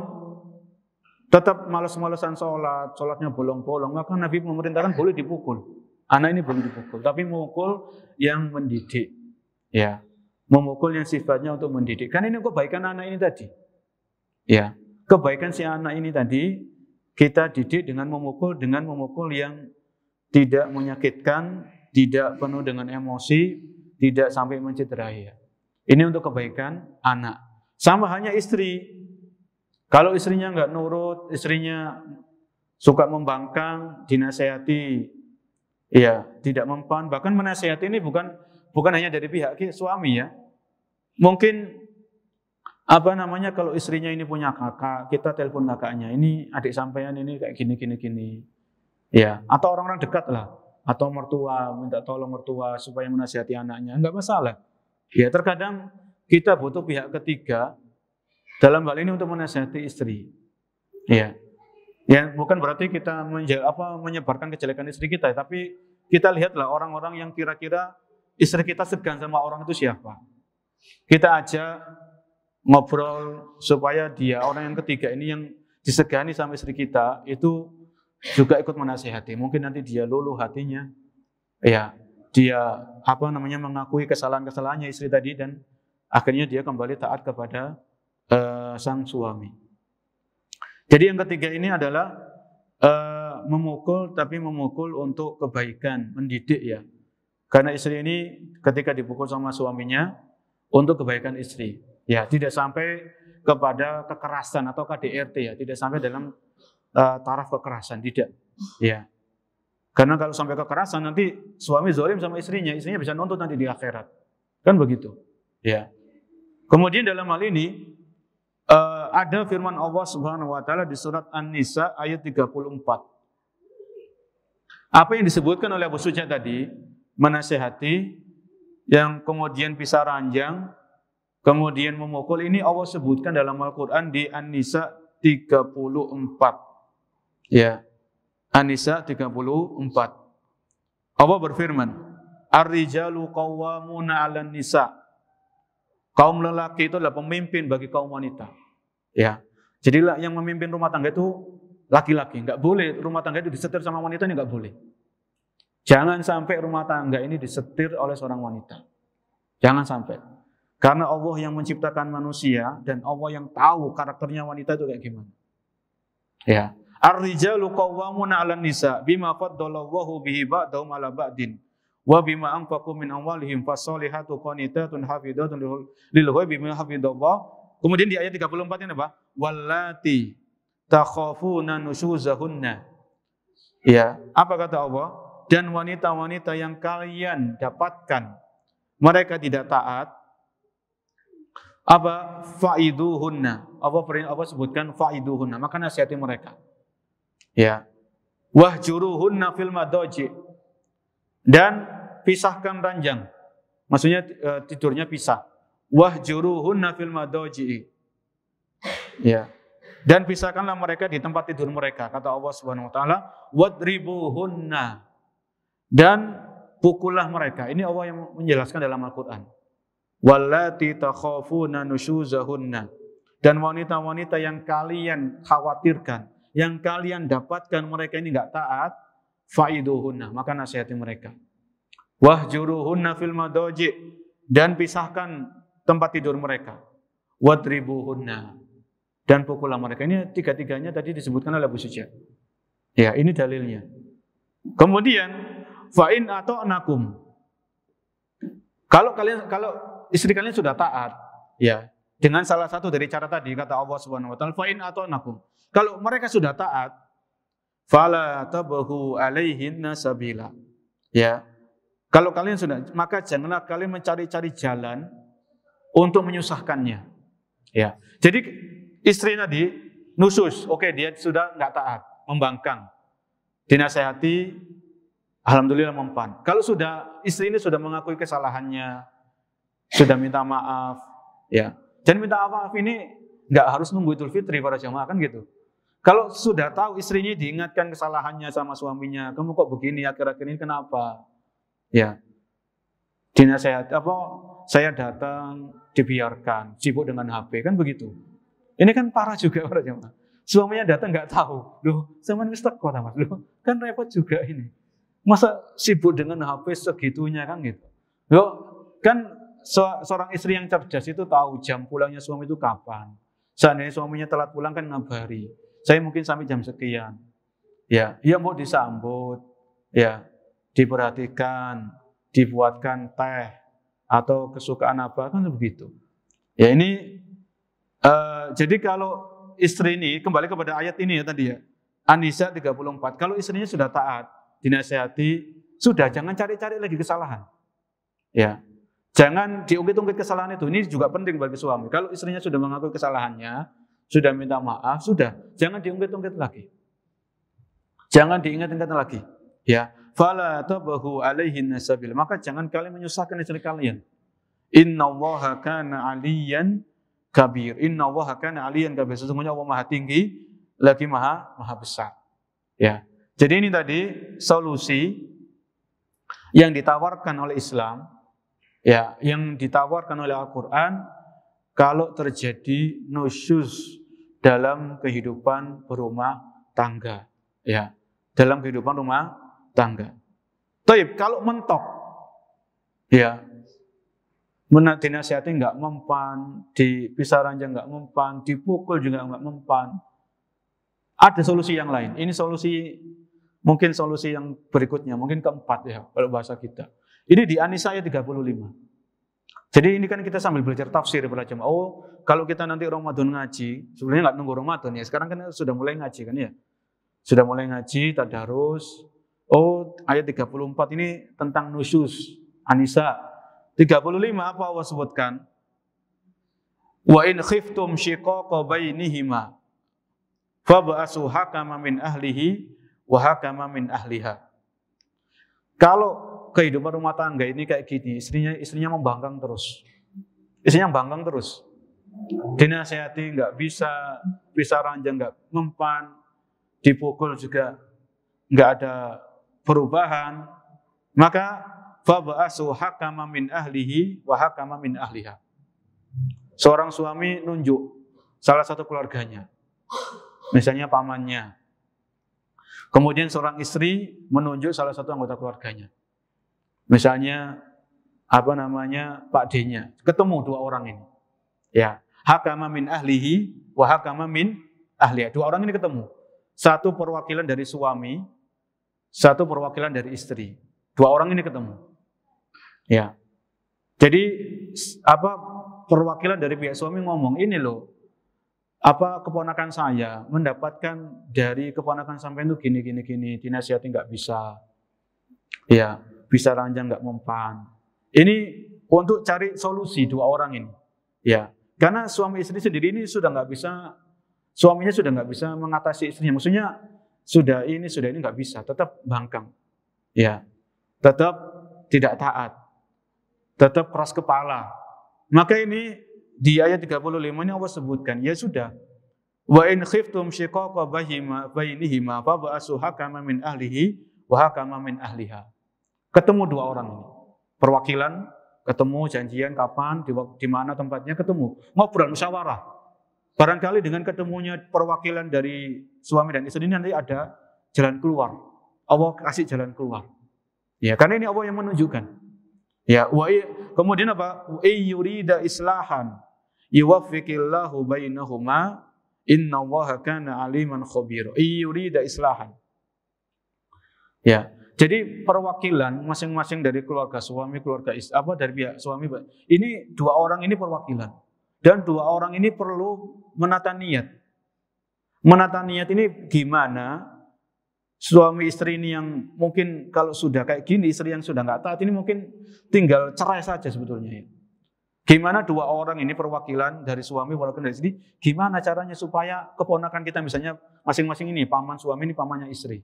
tetap malas-malasan sholat, sholatnya bolong-bolong, maka Nabi memerintahkan boleh dipukul. Anak ini boleh dipukul, tapi memukul yang mendidik. Ya, memukul yang sifatnya untuk mendidik. Kan ini kebaikan anak ini tadi. Ya, kebaikan si anak ini tadi kita didik dengan memukul yang tidak menyakitkan, tidak penuh dengan emosi, tidak sampai mencederai. Ini untuk kebaikan anak. Sama hanya istri. Kalau istrinya nggak nurut, istrinya suka membangkang, dinasehati, ya tidak mempan. Bahkan menasehati ini bukan hanya dari pihak suami ya. Mungkin kalau istrinya ini punya kakak, kita telepon kakaknya, ini adik sampean ini kayak gini. Ya, atau orang-orang dekat lah, atau mertua, minta tolong mertua supaya menasihati anaknya, enggak masalah. Ya, terkadang kita butuh pihak ketiga dalam hal ini untuk menasihati istri. Ya. Ya, bukan berarti kita menyebarkan kejelekan istri kita, tapi kita lihatlah orang-orang yang kira-kira istri kita segan sama orang itu siapa. Kita ajak ngobrol supaya dia, orang yang ketiga ini yang disegani sama istri kita, itu juga ikut menasihati. Mungkin nanti dia luluh hatinya. Ya, dia mengakui kesalahan-kesalahannya istri tadi dan akhirnya dia kembali taat kepada sang suami. Jadi yang ketiga ini adalah memukul, tapi memukul untuk kebaikan, mendidik ya. Karena istri ini ketika dipukul sama suaminya untuk kebaikan istri. Ya, tidak sampai kepada kekerasan atau KDRT ya, tidak sampai dalam taraf kekerasan, tidak. Ya. Karena kalau sampai kekerasan nanti suami zalim sama istrinya bisa nuntut nanti di akhirat. Kan begitu. Ya. Kemudian dalam hal ini ada firman Allah Subhanahu wa taala di surat An-Nisa ayat 34. Apa yang disebutkan oleh Abu Suja tadi, menasehati, yang kemudian pisah ranjang, kemudian memukul, ini Allah sebutkan dalam Al-Quran di An-Nisa 34. Ya, An-Nisa 34. Allah berfirman, Ar-rijalu qawwamuna 'alan nisa. Kaum lelaki itu adalah pemimpin bagi kaum wanita. Ya, jadilah yang memimpin rumah tangga itu laki-laki. Enggak boleh rumah tangga itu disetir sama wanita, ini enggak boleh. Jangan sampai rumah tangga ini disetir oleh seorang wanita. Jangan sampai. Karena Allah yang menciptakan manusia dan Allah yang tahu karakternya wanita itu kayak gimana. Ya. Ar-rijalu qawwamuna 'alan nisa bima faddalallahu bihi ba'dahum 'ala ba'din wa bima anfaqu min amwalihim fasolihatu qanitatun hafidhatun lil ghaibi bima hafidallah. Kemudian di ayat 34 ini apa? Wallati takhafuna nusyuzahunna. Ya, apa kata Allah? Dan wanita-wanita yang kalian dapatkan mereka tidak taat, apa? Faiduhunna. Allah sebutkan faiduhunna, maka nasihati mereka. Ya. Wahjuruhunna fil madaji. Dan pisahkan ranjang. Maksudnya tidurnya pisah. Wahjuruhunna fil madaji. Ya. Dan pisahkanlah mereka di tempat tidur mereka, kata Allah Subhanahu wa taala, wadribuhunna. Dan pukullah mereka. Ini Allah yang menjelaskan dalam Al-Qur'an. Wallati takhafuna nusyuzahunna. Dan wanita-wanita yang kalian khawatirkan, yang kalian dapatkan mereka ini enggak taat, faiduhunna, maka nasihati mereka. Wahjuruhunna fil madaji. Dan pisahkan tempat tidur mereka. Wadribuhunna. Dan pukullah mereka. Ini tiga-tiganya tadi disebutkan oleh Abu Suja. Ya, ini dalilnya. Kemudian fa'in ata'nakum. Kalau istri kalian sudah taat, ya, dengan salah satu dari cara tadi kata Allah Subhanahu wa taala, fa'in ata'nakum. Kalau mereka sudah taat, fala tabghu 'alaihinna sabila. Ya. Kalau kalian sudah, maka janganlah kalian mencari-cari jalan untuk menyusahkannya. Ya. Jadi istri tadi nusus, oke, dia sudah enggak taat, membangkang. Dinasehati, alhamdulillah mempan. Kalau sudah istri ini sudah mengakui kesalahannya, sudah minta maaf, Ya, dan minta maaf ini nggak harus nunggu Idul Fitri para jamaah kan gitu. Kalau sudah tahu istrinya diingatkan kesalahannya sama suaminya, kamu kok begini akhir-akhir ini kenapa? Ya, dinasehat apa? Saya datang dibiarkan sibuk dengan HP kan begitu. Ini kan parah juga para jamaah. Suaminya datang nggak tahu, loh, sama ini stuck kok mas, loh, kan repot juga ini. Masa sibuk dengan HP segitunya kan gitu. Loh, kan seorang istri yang cerdas itu tahu jam pulangnya suami itu kapan. Seandainya suaminya telat pulang kan ngabari. Saya mungkin sampai jam sekian. Ya, mau disambut, ya, diperhatikan, dibuatkan teh atau kesukaan apa kan begitu. Ya ini jadi kalau istri ini kembali kepada ayat ini ya tadi ya. An-Nisa 34. Kalau istrinya sudah taat, dinasihati, sudah jangan cari-cari lagi kesalahan. Ya. Jangan diungkit-ungkit kesalahan itu. Ini juga penting bagi suami. Kalau istrinya sudah mengakui kesalahannya, sudah minta maaf, sudah, jangan diungkit-ungkit lagi. Jangan diingat-ingat lagi. Ya, fala tabahu alaihin nasabil. Maka jangan kalian menyusahkan istri kalian. Innallaha kana 'aliyan kabir. Innallaha kana 'aliyan kabir. Sesungguhnya Allah Maha tinggi, lagi Maha besar. Ya. Jadi ini tadi solusi yang ditawarkan oleh Islam. Ya, yang ditawarkan oleh Al-Quran kalau terjadi nusyuz dalam kehidupan berumah tangga, ya, dalam kehidupan rumah tangga. Taib, kalau mentok, ya, dinasihati nggak mempan, dipisah ranjang nggak mempan, dipukul juga nggak mempan. Ada solusi yang lain. Ini solusi mungkin solusi yang berikutnya, mungkin keempat ya kalau bahasa kita. Ini di An-Nisa ayat 35. Jadi ini kan kita sambil belajar tafsir para jemaah. Oh, kalau kita nanti Ramadan ngaji, sebenarnya nggak nunggu Ramadan ya. Sekarang kan sudah mulai ngaji kan ya. Sudah mulai ngaji, tadarus. Oh, ayat 34 ini tentang nusyuz. An-Nisa 35 apa Allah sebutkan? Wa in khiftum shiqaqa bainihima fab'asu hakama min ahlihi wa hakama min ahliha. Kalau kehidupan rumah tangga ini kayak gini, istrinya membangkang terus. Istrinya membangkang terus. Dinasihati nggak bisa ranjang nggak mempan, dipukul juga nggak ada perubahan. Maka fab'asu hakama min ahlihi wa hakama min ahliha. Seorang suami nunjuk salah satu keluarganya. Misalnya pamannya. Kemudian seorang istri menunjuk salah satu anggota keluarganya. Misalnya Pak D-nya, ketemu dua orang ini. Ya, hakama min ahlihi wa hakama min ahliha. Dua orang ini ketemu. Satu perwakilan dari suami, satu perwakilan dari istri. Dua orang ini ketemu. Ya. Jadi perwakilan dari pihak suami ngomong, ini loh, keponakan saya mendapatkan dari keponakan sampai itu gini, dinasihati nggak bisa. Ya. Bisa ranjang nggak mempan. Ini untuk cari solusi dua orang ini, ya. Karena suami istri sendiri ini suaminya sudah nggak bisa mengatasi istrinya. Maksudnya sudah ini nggak bisa, tetap bangkang, ya, tetap tidak taat, tetap keras kepala. Maka ini di ayat 35 ini Allah sebutkan, ya sudah. Wa in khiftum shiqaqa bainihima fab'asu hakama min ahlihi wa hakama min ahliha. Ketemu dua orang ini, perwakilan, ketemu janjian kapan, di mana tempatnya ketemu, ngobrol musyawarah. Barangkali dengan ketemunya perwakilan dari suami dan istri ini nanti ada jalan keluar. Allah kasih jalan keluar. Ya, karena ini Allah yang menunjukkan. Ya, kemudian apa? Yurida islahan yuwaffiqillahu bainahuma innallaha kana aliman khabira. Yurida islahan. Ya. Jadi perwakilan masing-masing dari keluarga suami, keluarga istri, dari pihak suami, ini dua orang ini perwakilan. Dan dua orang ini perlu menata niat. Menata niat ini gimana suami istri ini yang mungkin kalau sudah kayak gini, istri yang sudah nggak taat ini mungkin tinggal cerai saja sebetulnya. Gimana dua orang ini perwakilan dari suami, perwakilan dari istri, gimana caranya supaya keponakan kita misalnya masing-masing ini, paman suami ini pamannya istri.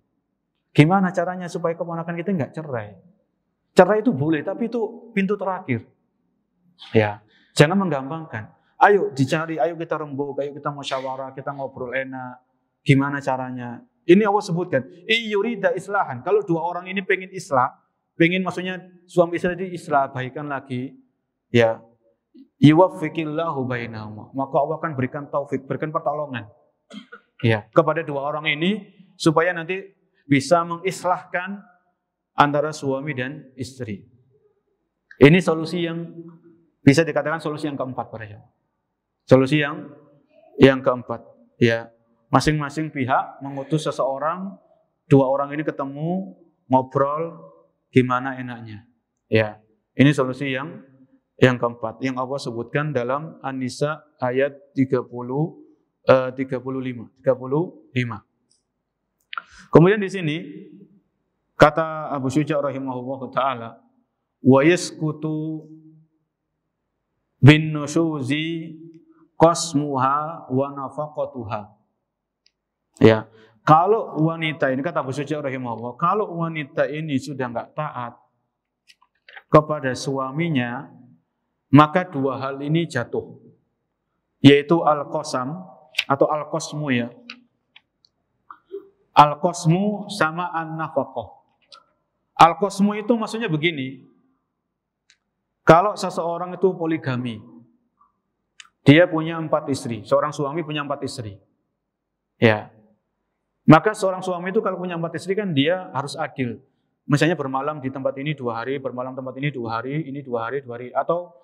Gimana caranya supaya keponakan kita nggak cerai? Cerai itu boleh, tapi itu pintu terakhir. Ya, jangan menggampangkan. Ayo dicari, ayo kita rembuk, ayo kita musyawarah, kita ngobrol enak. Gimana caranya? Ini Allah sebutkan, yurida islahan. Kalau dua orang ini pengen islah, pengen maksudnya suami istri ini islah, baikan lagi, ya. Yuwaffiqillahu bainahuma. Maka Allah akan berikan taufik, berikan pertolongan. Ya, kepada dua orang ini supaya nanti bisa mengislahkan antara suami dan istri. Ini solusi yang bisa dikatakan solusi yang keempat para jemaah. Solusi yang keempat, ya. Masing-masing pihak mengutus seseorang, dua orang ini ketemu, ngobrol gimana enaknya. Ya. Ini solusi yang keempat yang Allah sebutkan dalam An-Nisa ayat 35. Kemudian di sini kata Abu Syuja rahimahullah taala, wa yaskutu bin nusyuzi qasmuha wa nafaqatuha. Ya, kalau wanita ini kata Abu Syuja rahimahullah, kalau wanita ini sudah enggak taat kepada suaminya, maka dua hal ini jatuh, yaitu al-qasam atau al-qasmu ya. Al-qasmu sama an-nafaqah. Al-qasmu itu maksudnya begini, kalau seseorang itu poligami, dia punya 4 istri, seorang suami punya 4 istri. Ya. Maka seorang suami itu kalau punya 4 istri kan dia harus adil. Misalnya bermalam di tempat ini 2 hari, bermalam tempat ini 2 hari, ini 2 hari, 2 hari. Atau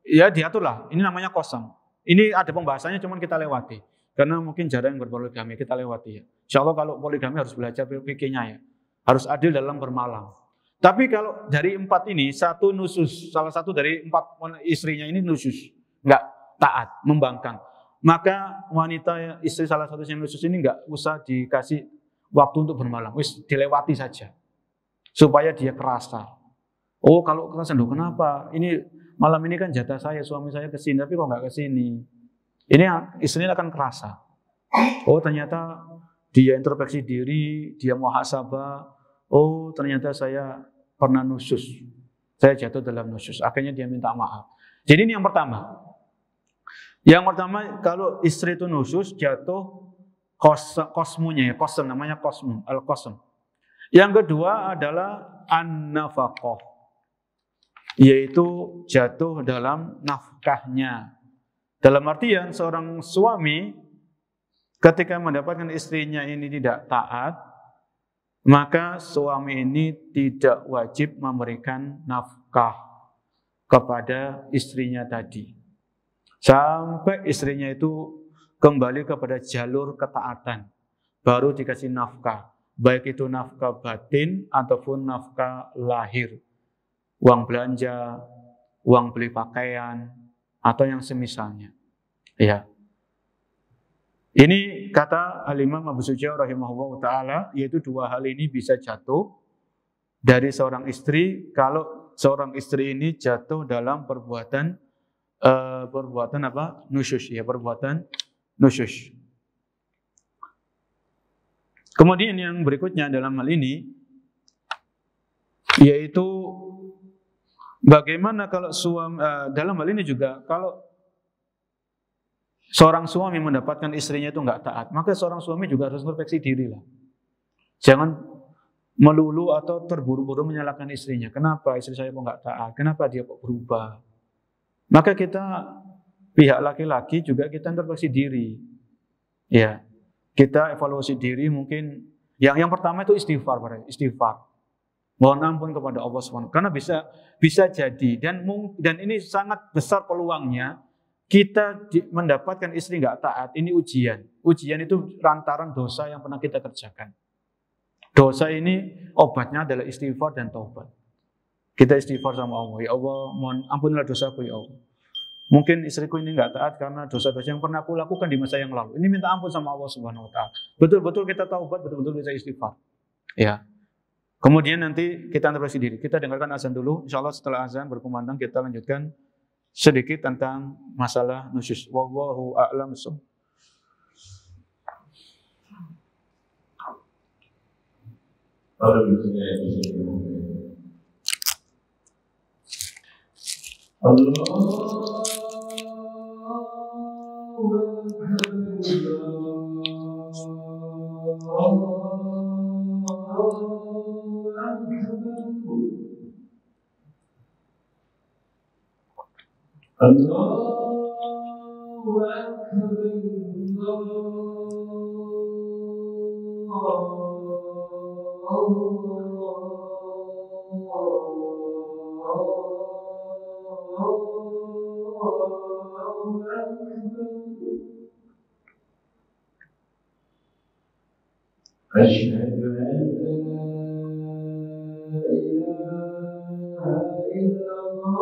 ya diaturlah, ini namanya qasam. Ini ada pembahasannya cuman kita lewati. Karena mungkin jarang yang berpoligami, kita lewati ya. Insya Allah kalau poligami harus belajar fikihnya ya. Harus adil dalam bermalam. Tapi kalau dari 4 ini, satu nusus, salah satu dari 4 istrinya ini nusus. Enggak taat, membangkang. Maka wanita istri salah satu yang nusus ini enggak usah dikasih waktu untuk bermalam. Wis dilewati saja. Supaya dia kerasa. Oh kalau kerasa, kenapa? Ini malam ini kan jatah saya, suami saya kesini, tapi kok enggak kesini. Ini istrinya akan kerasa. Oh ternyata dia introspeksi diri, dia muhasabah. Oh ternyata saya pernah nusus. Saya jatuh dalam nusus. Akhirnya dia minta maaf. Jadi ini yang pertama. Yang pertama kalau istri itu nusus jatuh kosmunya ya, kosm namanya kosmu, al-kosm. Yang kedua adalah an-nafaqah, yaitu jatuh dalam nafkahnya. Dalam artian seorang suami ketika mendapatkan istrinya ini tidak taat, maka suami ini tidak wajib memberikan nafkah kepada istrinya tadi. Sampai istrinya itu kembali kepada jalur ketaatan, baru dikasih nafkah. Baik itu nafkah batin ataupun nafkah lahir. Uang belanja, uang beli pakaian, atau yang semisalnya. Ya. Ini kata Al-Imam Abu Syuja rahimahullah ta'ala, yaitu 2 hal ini bisa jatuh dari seorang istri kalau seorang istri ini jatuh dalam perbuatan apa? Nusyus ya, perbuatan nusyus. Kemudian yang berikutnya dalam hal ini yaitu bagaimana kalau suami dalam hal ini juga kalau seorang suami mendapatkan istrinya itu enggak taat, maka seorang suami juga harus introspeksi diri lah. Jangan melulu atau terburu-buru menyalahkan istrinya. Kenapa istri saya kok enggak taat? Kenapa dia kok berubah? Maka kita pihak laki-laki juga kita introspeksi diri. Ya. Kita evaluasi diri mungkin yang pertama itu istighfar, istighfar. Mohon ampun kepada Allah SWT. Karena bisa jadi dan ini sangat besar peluangnya kita mendapatkan istri nggak taat. Ini ujian. Ujian itu lantaran dosa yang pernah kita kerjakan. Dosa ini obatnya adalah istighfar dan taubat. Kita istighfar sama Allah. Ya Allah, mohon ampunilah dosaku ya Allah. Mungkin istriku ini nggak taat karena dosa-dosa yang pernah aku lakukan di masa yang lalu. Ini minta ampun sama Allah Subhanahu Wa Taala. Betul-betul kita taubat, betul-betul kita istighfar. Ya. Kemudian nanti kita introspeksi diri. Kita dengarkan azan dulu. Insya Allah setelah azan berkumandang kita lanjutkan sedikit tentang masalah nusyus. Wallahu a'lam bishawab. Allah أشهد أن لا إله إلا الله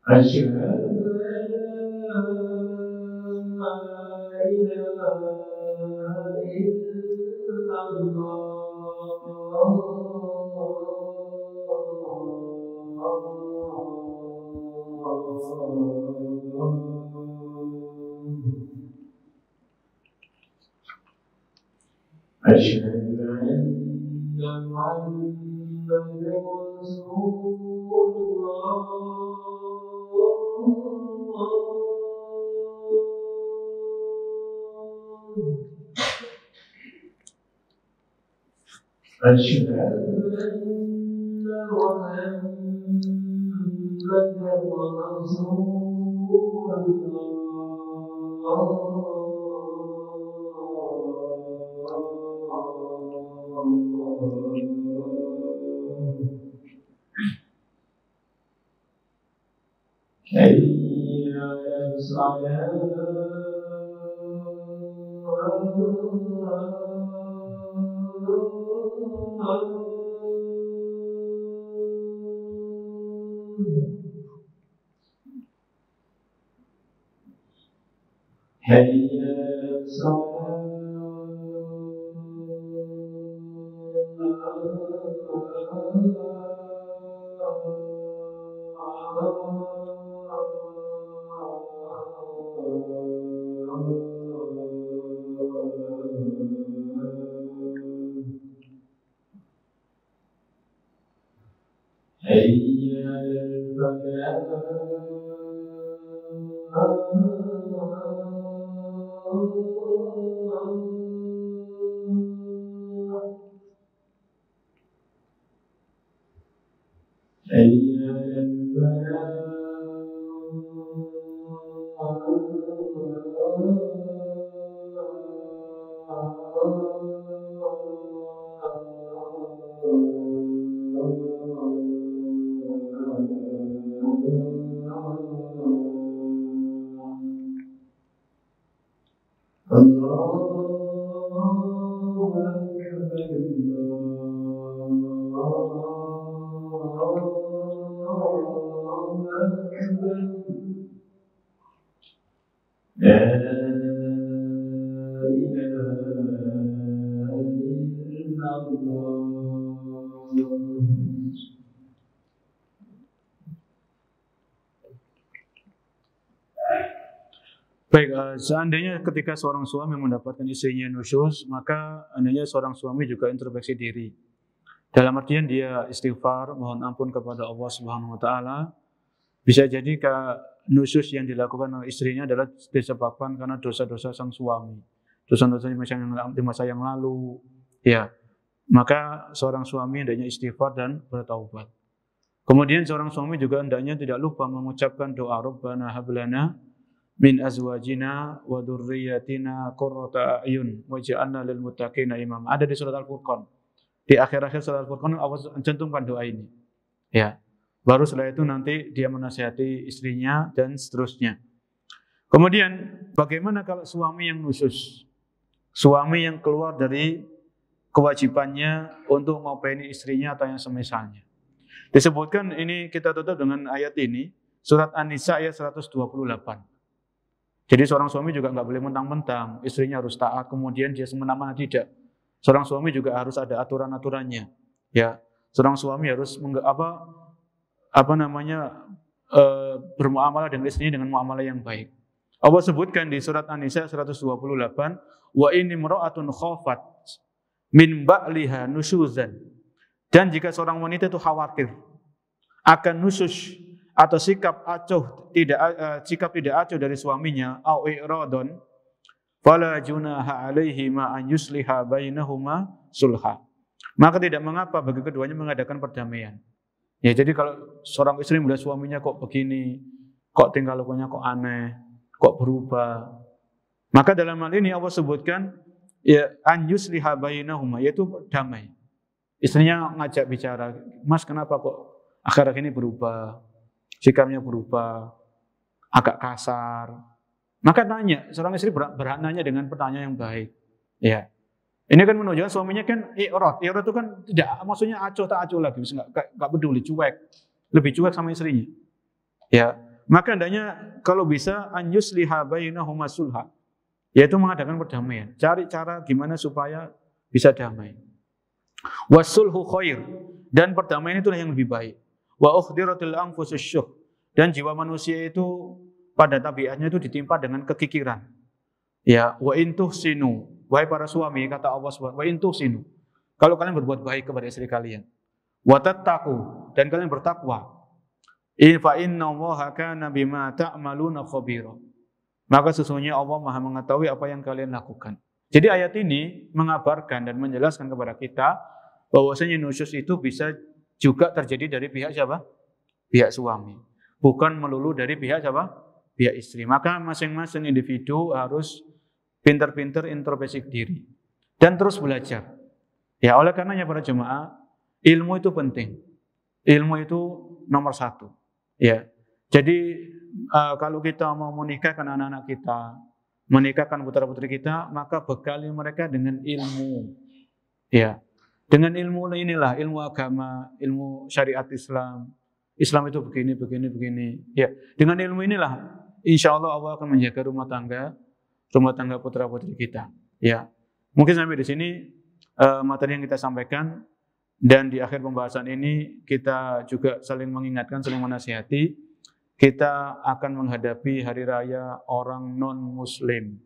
أشهد أن لا إله إلا أشهد أن محمدا رسول الله أشهد أن محمدا رسول الله حي على الصلاة حي على حي على الفلاح حي على Baik, seandainya ketika seorang suami mendapatkan istrinya nusyuz, maka hendaknya seorang suami juga introspeksi diri. Dalam artian dia istighfar, mohon ampun kepada Allah Subhanahu wa taala. Bisa jadi nusyuz yang dilakukan oleh istrinya adalah disebabkan karena dosa-dosa sang suami. Dosa-dosa di masa yang lalu, ya. Maka seorang suami hendaknya istighfar dan bertaubat. Kemudian seorang suami juga hendaknya tidak lupa mengucapkan doa Rabbana hab lana min azwajina wa dzurriyyatina qurrata a'yun waj'alna lil muttaqina imam. Ada di surat Al-Furqan. Di akhir-akhir surat Al-Furqan Allah cantumkan doa ini. Ya. Baru setelah itu nanti dia menasihati istrinya dan seterusnya. Kemudian bagaimana kalau suami yang nusyuz? Suami yang keluar dari kewajibannya untuk ngopeni istrinya atau yang semisalnya. Disebutkan ini, kita tutup dengan ayat ini, surat An-Nisa ayat 128. Jadi seorang suami juga nggak boleh mentang-mentang, istrinya harus taat, kemudian dia semena-mena tidak. Seorang suami juga harus ada aturan-aturannya. Ya, seorang suami harus bermuamalah dengan istrinya dengan muamalah yang baik. Allah sebutkan di surat An-Nisa 128, wa in imra'atun khafat min ba'liha nusyuzan Dan jika seorang wanita itu khawatir akan nusus atau sikap tidak acuh dari suaminya, au i'radun, fala junaha alaihi ma an yusliha bainahuma sulha. Maka tidak mengapa bagi keduanya mengadakan perdamaian. Ya, jadi kalau seorang istri melihat suaminya kok begini, kok tingkah lakunya kok aneh, kok berubah, maka dalam hal ini Allah sebutkan ya an yusliha bainahuma, yaitu damai. Istrinya ngajak bicara, "Mas, kenapa kok akhir-akhir ini berubah? Sikapnya berubah, agak kasar." Maka tanya, seorang istri berhak nanya dengan pertanyaan yang baik. Ya. Ini kan menunjukkan suaminya kan i'rad. I'rad itu kan tidak, maksudnya acuh tak acuh lagi, enggak peduli, cuek. Lebih cuek sama istrinya. Ya. Maka hendaknya kalau bisa an yusliha bainahuma sulha, yaitu mengadakan perdamaian. Cari cara gimana supaya bisa damai. Wasulhu khair, dan perdamaian itulah yang lebih baik. Wa ukhdiratil anfusus syuh, dan jiwa manusia itu pada tabiatnya itu ditimpa dengan kekikiran. Ya, wa in tuhsinu, wahai para suami, kata Allah Subhanahu wa in tuhsinu, kalau kalian berbuat baik kepada istri kalian, wa tattaqu, dan kalian bertakwa, fa innallaha kana bima ta'maluna khabira, maka sesungguhnya Allah Maha mengetahui apa yang kalian lakukan. Jadi ayat ini mengabarkan dan menjelaskan kepada kita bahwasanya nusyuz itu bisa juga terjadi dari pihak siapa? Pihak suami. Bukan melulu dari pihak siapa? Pihak istri. Maka masing-masing individu harus pintar-pintar introspeksi diri dan terus belajar. Ya, oleh karenanya para jemaah, ilmu itu penting. Ilmu itu nomor satu. Ya. Jadi kalau kita mau menikahkan anak-anak kita, menikahkan putra-putri kita, maka bekali mereka dengan ilmu. Ya. Dengan ilmu inilah, ilmu agama, ilmu syariat Islam. Islam itu begini. Ya. Dengan ilmu inilah, insya Allah Allah akan menjaga rumah tangga putra-putri kita. Ya. Mungkin sampai di sini materi yang kita sampaikan, dan di akhir pembahasan ini kita juga saling mengingatkan, saling menasihati. Kita akan menghadapi hari raya orang non-muslim.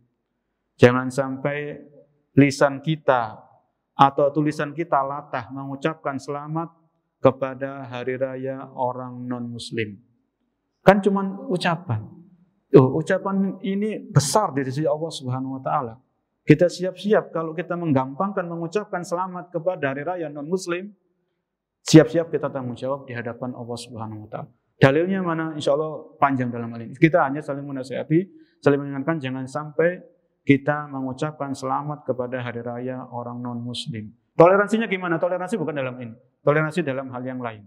Jangan sampai lisan kita atau tulisan kita latah mengucapkan selamat kepada hari raya orang non-muslim. Kan cuma ucapan. Ucapan ini besar dari sisi Allah Subhanahu wa taala. Kita siap-siap kalau kita menggampangkan mengucapkan selamat kepada hari raya non-muslim, siap-siap kita tanggung jawab di hadapan Allah Subhanahu wa taala. Dalilnya mana? Insya Allah panjang dalam hal ini. Kita hanya saling menasihati, saling mengingatkan jangan sampai kita mengucapkan selamat kepada hari raya orang non-muslim. Toleransinya gimana? Toleransi bukan dalam ini. Toleransi dalam hal yang lain.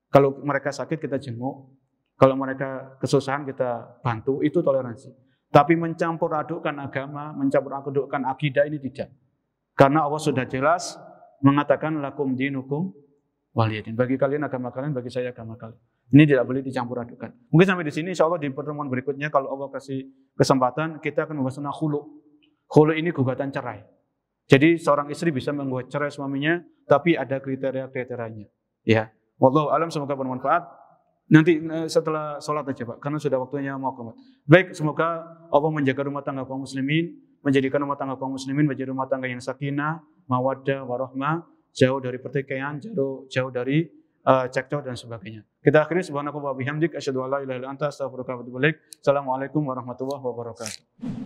Kalau mereka sakit kita jenguk, kalau mereka kesusahan kita bantu, itu toleransi. Tapi mencampur adukkan agama, mencampur adukkan akidah ini tidak. Karena Allah sudah jelas mengatakan lakum dinukum waliyadin. Bagi kalian agama kalian, bagi saya agama kalian. Ini tidak boleh dicampur adukan. Mungkin sampai di sini, insya Allah di pertemuan berikutnya, kalau Allah kasih kesempatan, kita akan membahas tentang khulu. Khulu ini gugatan cerai. Jadi seorang istri bisa menggugat cerai suaminya, tapi ada kriteria-kriterianya. Ya, wallahu alam, semoga bermanfaat. Nanti setelah sholat aja Pak, karena sudah waktunya mau komat. Baik, semoga Allah menjaga rumah tangga kaum muslimin, menjadikan rumah tangga kaum muslimin menjadi rumah tangga yang sakinah, mawaddah, warahmah, jauh dari pertikaian, jauh dari cekcok dan sebagainya. Kita akhiri subhanallahi wa bihamdik asyhadu an la ilaha illa anta astaghfiruka wa atubu ilaik. Assalamualaikum warahmatullahi wabarakatuh.